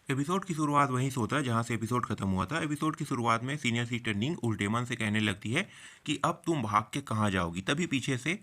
Episode की शुरुआत वहीं से होता है जहां से एपिसोड खत्म हुआ था। एपिसोड की शुरुआत में सीनियर सिस्टर निंग उस डेमन से कहने लगती है कि अब तुम भाग के कहाँ जाओगी। तभी पीछे से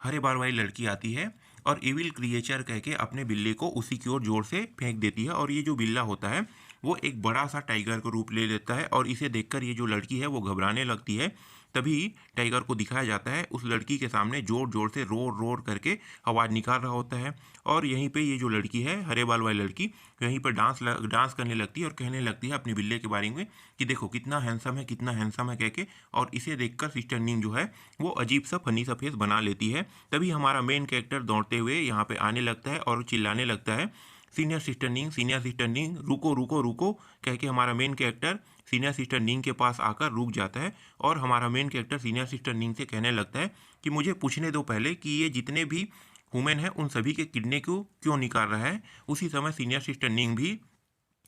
हरे बाल वाली लड़की आती है और इविल क्रिएचर कह के अपने बिल्ले को उसी की ओर जोर से फेंक देती है। और ये जो बिल्ला होता है वो एक बड़ा सा टाइगर का रूप ले लेता है और इसे देखकर ये जो लड़की है वो घबराने लगती है। तभी टाइगर को दिखाया जाता है उस लड़की के सामने जोर जोर से रोर रोर करके आवाज़ निकाल रहा होता है। और यहीं पे ये जो लड़की है हरे बाल वाली लड़की यहीं पर डांस करने लगती है और कहने लगती है अपने बिल्ले के बारे में कि देखो कितना हैंडसम है कह के। और इसे देखकर सिस्टर नीम जो है वो अजीब सा फनी सा फेस बना लेती है। तभी हमारा मेन कैरेक्टर दौड़ते हुए यहाँ पे आने लगता है और चिल्लाने लगता है सीनियर सिस्टर निंग रुको रुको रुको कह के हमारा मेन कैरेक्टर सीनियर सिस्टर निंग के पास आकर रुक जाता है। और हमारा मेन कैरेक्टर सीनियर सिस्टर निंग से कहने लगता है कि मुझे पूछने दो पहले कि ये जितने भी वुमेन है उन सभी के किडनी को क्यों निकाल रहा है। उसी समय सीनियर सिस्टर निंग भी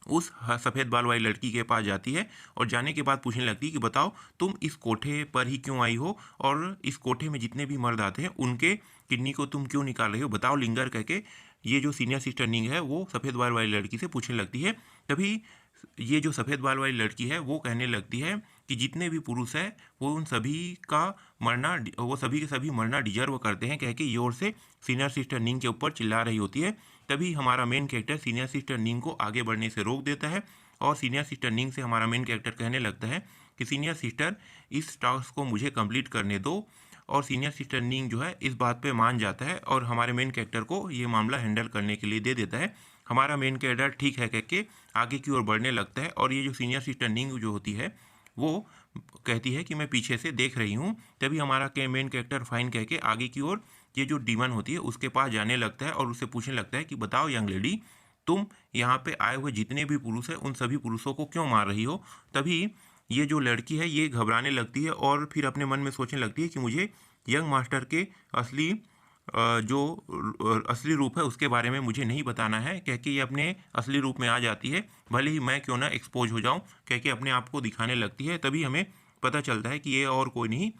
उस सफ़ेद बाल वाली लड़की के पास जाती है और जाने के बाद पूछने लगती है कि बताओ तुम इस कोठे पर ही क्यों आई हो और इस कोठे में जितने भी मर्द आते हैं उनके किडनी को तुम क्यों निकाल रही हो, बताओ लिंगर कह के ये जो सीनियर सिस्टर निंग है वो सफ़ेद बाल वाली लड़की से पूछने लगती है। तभी ये जो सफ़ेद बाल वाली लड़की है वो कहने लगती है कि जितने भी पुरुष है वो उन सभी का मरना वो सभी के सभी मरना डिजर्व करते हैं कह के जोर से सीनियर सिस्टर निंग के ऊपर चिल्ला रही होती है। तभी हमारा मेन कैरेक्टर सीनियर सिस्टर निंग को आगे बढ़ने से रोक देता है और सीनियर सिस्टर निंग से हमारा मेन कैरेक्टर कहने लगता है कि सीनियर सिस्टर इस टास्क को मुझे कंप्लीट करने दो। और सीनियर सिस्टर निंग जो है इस बात पे मान जाता है और हमारे मेन कैरेक्टर को ये मामला हैंडल करने के लिए दे देता है। हमारा मेन कैरेक्टर ठीक है कह के आगे की ओर बढ़ने लगता है और ये जो सीनियर सिस्टर निंग जो होती है वो कहती है कि मैं पीछे से देख रही हूँ। तभी हमारा मेन कैरेक्टर फाइन कह के आगे की ओर ये जो डीमन होती है उसके पास जाने लगता है और उससे पूछने लगता है कि बताओ यंग लेडी तुम यहाँ पे आए हुए जितने भी पुरुष हैं उन सभी पुरुषों को क्यों मार रही हो। तभी ये जो लड़की है ये घबराने लगती है और फिर अपने मन में सोचने लगती है कि मुझे यंग मास्टर के असली असली रूप है उसके बारे में मुझे नहीं बताना है कह के ये अपने असली रूप में आ जाती है। भले ही मैं क्यों ना एक्सपोज हो जाऊं कह के अपने आप को दिखाने लगती है। तभी हमें पता चलता है कि ये और कोई नहीं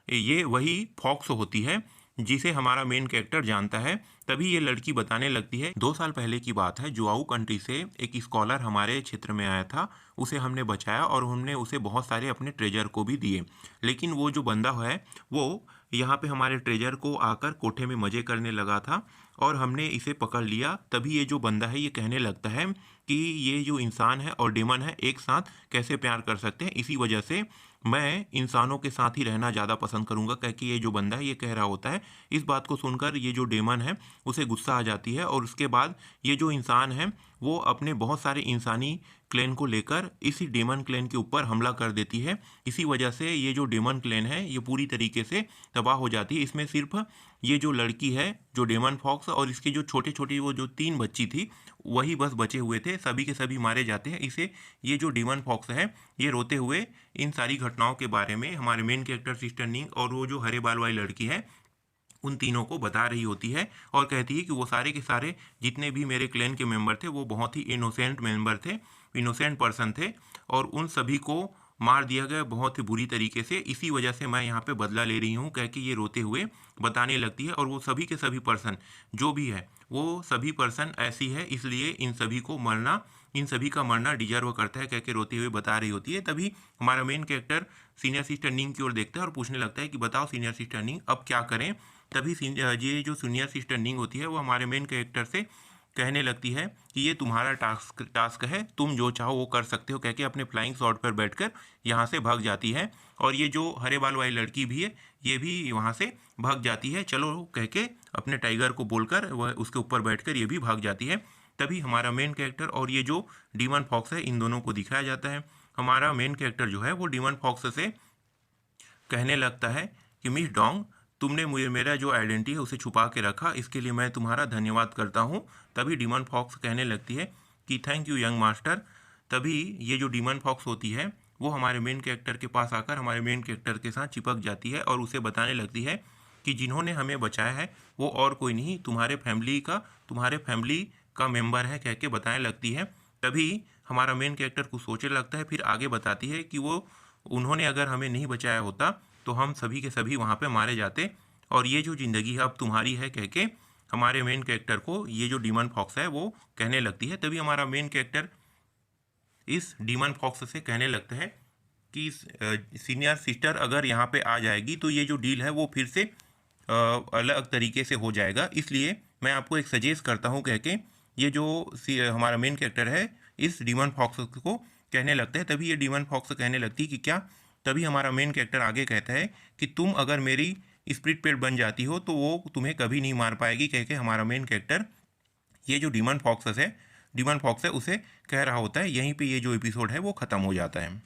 ये वही फॉक्स होती है जिसे हमारा मेन कैरेक्टर जानता है। तभी ये लड़की बताने लगती है 2 साल पहले की बात है, जुआऊ कंट्री से एक स्कॉलर हमारे क्षेत्र में आया था। उसे हमने बचाया और हमने उसे बहुत सारे अपने ट्रेजर को भी दिए। लेकिन वो जो बंदा है वो यहाँ पे हमारे ट्रेजर को आकर कोठे में मज़े करने लगा था और हमने इसे पकड़ लिया। तभी ये जो बंदा है ये कहने लगता है कि ये जो इंसान है और डेमन है एक साथ कैसे प्यार कर सकते हैं, इसी वजह से मैं इंसानों के साथ ही रहना ज़्यादा पसंद करूंगा कह के ये जो बंदा है ये कह रहा होता है। इस बात को सुनकर ये जो डेमन है उसे गुस्सा आ जाती है और उसके बाद ये जो इंसान है वो अपने बहुत सारे इंसानी क्लेन को लेकर इसी डेमन क्लेन के ऊपर हमला कर देती है। इसी वजह से ये जो डेमन क्लेन है ये पूरी तरीके से तबाह हो जाती है। इसमें सिर्फ ये जो लड़की है जो डेमन फॉक्स और इसके जो छोटे छोटे वो जो 3 बच्ची थी वही बस बचे हुए थे, सभी के सभी मारे जाते हैं। इसे ये जो डेमन फॉक्स है ये रोते हुए इन सारी घटनाओं के बारे में हमारे मेन कैरेक्टर सिस्टर निंग और वो जो हरे बाल वाली लड़की है उन तीनों को बता रही होती है और कहती है कि वो सारे के सारे जितने भी मेरे क्लैन के मेंबर थे वो बहुत ही इनोसेंट मेंबर थे, इनोसेंट पर्सन थे और उन सभी को मार दिया गया बहुत ही बुरी तरीके से। इसी वजह से मैं यहाँ पे बदला ले रही हूँ कह के ये रोते हुए बताने लगती है। और वो सभी के सभी पर्सन जो भी है वो सभी पर्सन ऐसी है इसलिए इन सभी का मरना डिजर्व करता है कह के रोते हुए बता रही होती है। तभी हमारा मेन कैरेक्टर सीनियर सिस्टर निंग की ओर देखता है और पूछने लगता है कि बताओ सीनियर सिस्टर निंग अब क्या करें। तभी ये जो सीनियर सिस्टर निंग होती है वो हमारे मेन कैरेक्टर से कहने लगती है कि ये तुम्हारा टास्क है, तुम जो चाहो वो कर सकते हो कह के अपने फ्लाइंग शॉट पर बैठकर यहाँ से भाग जाती है। और ये जो हरे बाल वाली लड़की भी है ये भी वहाँ से भाग जाती है, चलो कह के अपने टाइगर को बोलकर वह उसके ऊपर बैठकर ये भी भाग जाती है। तभी हमारा मेन कैरेक्टर और ये जो डीमन फॉक्स है इन दोनों को दिखाया जाता है। हमारा मेन कैरेक्टर जो है वो डीमन फॉक्स से कहने लगता है कि मिस डोंग तुमने मुझे मेरा जो आइडेंटिटी है उसे छुपा के रखा, इसके लिए मैं तुम्हारा धन्यवाद करता हूँ। तभी डीमन फॉक्स कहने लगती है कि थैंक यू यंग मास्टर। तभी ये जो डीमन फॉक्स होती है वो हमारे मेन कैरेक्टर के पास आकर हमारे मेन कैरेक्टर के साथ चिपक जाती है और उसे बताने लगती है कि जिन्होंने हमें बचाया है वो और कोई नहीं तुम्हारे फैमिली का मेंबर है कह के बताने लगती है। तभी हमारा मेन कैरेक्टर कुछ सोचने लगता है, फिर आगे बताती है कि वो उन्होंने अगर हमें नहीं बचाया होता तो हम सभी के सभी वहाँ पे मारे जाते और ये जो ज़िंदगी है अब तुम्हारी है कह के हमारे मेन कैरेक्टर को ये जो डीमन फॉक्स है वो कहने लगती है। तभी हमारा मेन कैरेक्टर इस डीमन फॉक्स से कहने लगता है कि सीनियर सिस्टर अगर यहाँ पे आ जाएगी तो ये जो डील है वो फिर से अलग तरीके से हो जाएगा। इसलिए मैं आपको एक सजेस्ट करता हूँ कह के ये जो हमारा मेन कैरेक्टर है इस डीमन फॉक्स को कहने लगता है। तभी ये डीमन फॉक्स कहने लगती है कि क्या, तभी हमारा मेन कैरेक्टर आगे कहता है कि तुम अगर मेरी स्पिरिट पेट बन जाती हो तो वो तुम्हें कभी नहीं मार पाएगी कह के हमारा मेन कैरेक्टर ये जो डीमन फॉक्स है उसे कह रहा होता है। यहीं पे ये जो एपिसोड है वो ख़त्म हो जाता है।